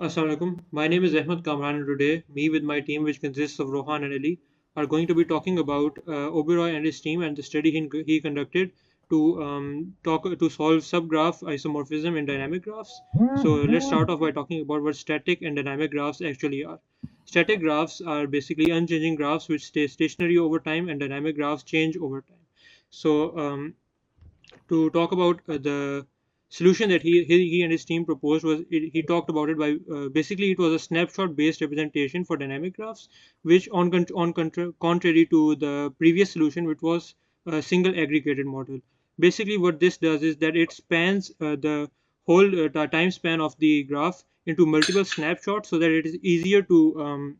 Assalamualaikum. My name is Ahmed Kamran, and today, me with my team, which consists of Rohan and Ali, are going to be talking about Oberoi and his team and the study he conducted to talk to solve subgraph isomorphism in dynamic graphs. So let's start off by talking about what static and dynamic graphs actually are. Static graphs are basically unchanging graphs which stay stationary over time, and dynamic graphs change over time. So to talk about the solution that he and his team proposed he talked about it by basically it was a snapshot based representation for dynamic graphs, which contrary to the previous solution, which was a single aggregated model. Basically what this does is that it spans the whole time span of the graph into multiple snapshots so that it is easier to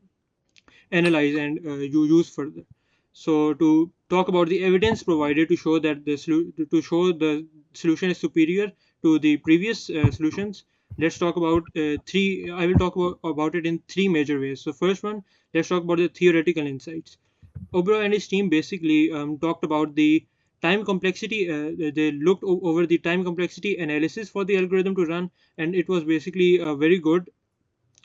analyze and you use further. So to talk about the evidence provided to show that to show the solution is superior to the previous solutions, let's talk about three. I will talk about it in three major ways. So first one, let's talk about the theoretical insights. Oberoi and his team basically talked about the time complexity. They looked over the time complexity analysis for the algorithm to run, and it was basically very good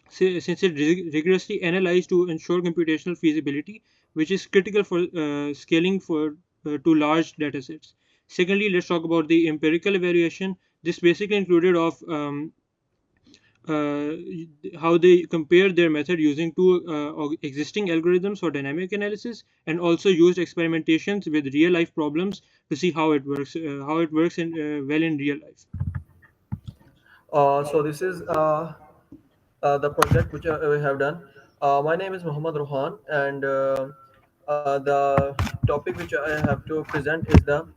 since it rigorously analyzed to ensure computational feasibility, which is critical for scaling for to large datasets. Secondly, let's talk about the empirical evaluation. This basically included of uh, how they compare their method using two existing algorithms for dynamic analysis, and also used experimentations with real life problems to see how it works well in real life. So this is the project which we have done. My name is Muhammad Rohan, and the topic which I have to present is the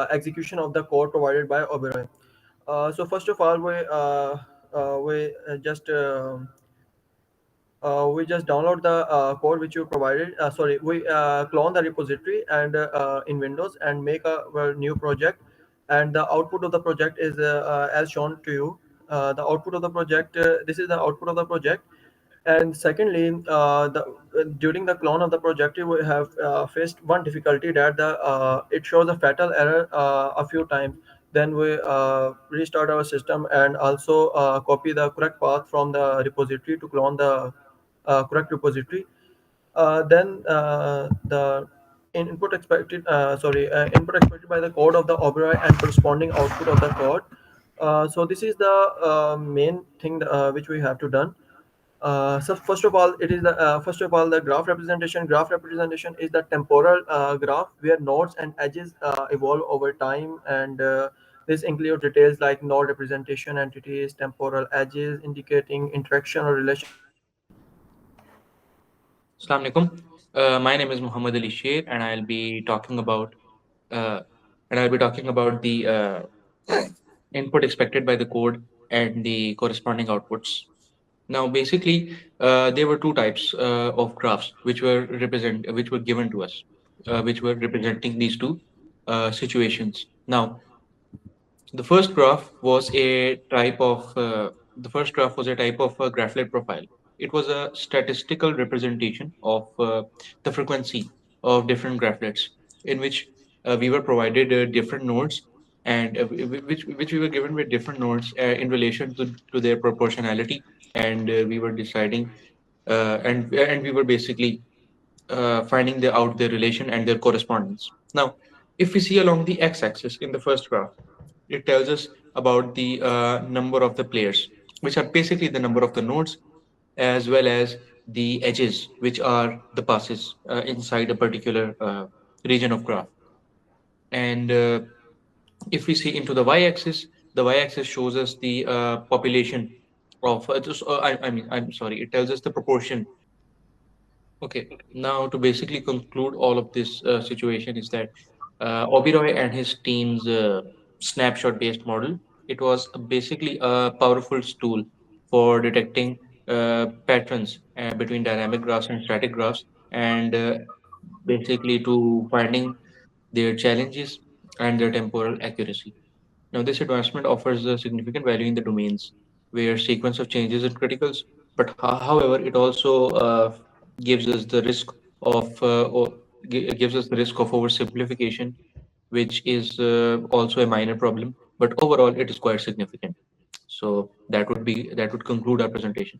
execution of the code provided by Oberoi. So first of all, we we just download the code which you provided. Sorry, we clone the repository and in Windows and make a new project. And the output of the project is as shown to you. The output of the project. This is the output of the project. And secondly, during the clone of the project, we have faced one difficulty that the it shows a fatal error a few times. Then we restart our system and also copy the correct path from the repository to clone the correct repository. Then the input expected by the code of the Oberoi and corresponding output of the code. So this is the main thing which we have to done. So first of all the graph representation. Graph representation is the temporal graph where nodes and edges evolve over time, and this includes details like node representation entities, temporal edges indicating interaction or relationship between nodes. Assalamu alaikum. My name is Muhammad Ali Sher, and uh, I'll be talking about the input expected by the code and the corresponding outputs. Now, basically, there were two types of graphs which were given to us, which were representing these two situations. Now, the first graph was a type of a graphlet profile. It was a statistical representation of the frequency of different graphlets, in which we were provided different nodes, and which we were given with different nodes in relation to their proportionality, and we were deciding and we were basically finding out their relation and their correspondence. Now, if we see along the x-axis in the first graph, it tells us about the number of the players, which are basically the number of the nodes, as well as the edges, which are the passes inside a particular region of graph. And if we see into the y-axis shows us the population of I'm sorry, it tells us the proportion. Okay, now to basically conclude all of this situation is that Oberoi and his team's snapshot-based model, it was basically a powerful tool for detecting patterns between dynamic graphs and static graphs, and basically to finding their challenges and their temporal accuracy. Now, this advancement offers a significant value in the domains where sequence of changes is critical, but however, it also gives us the risk gives us the risk of oversimplification, which is also a minor problem, but overall it is quite significant. So that would conclude our presentation.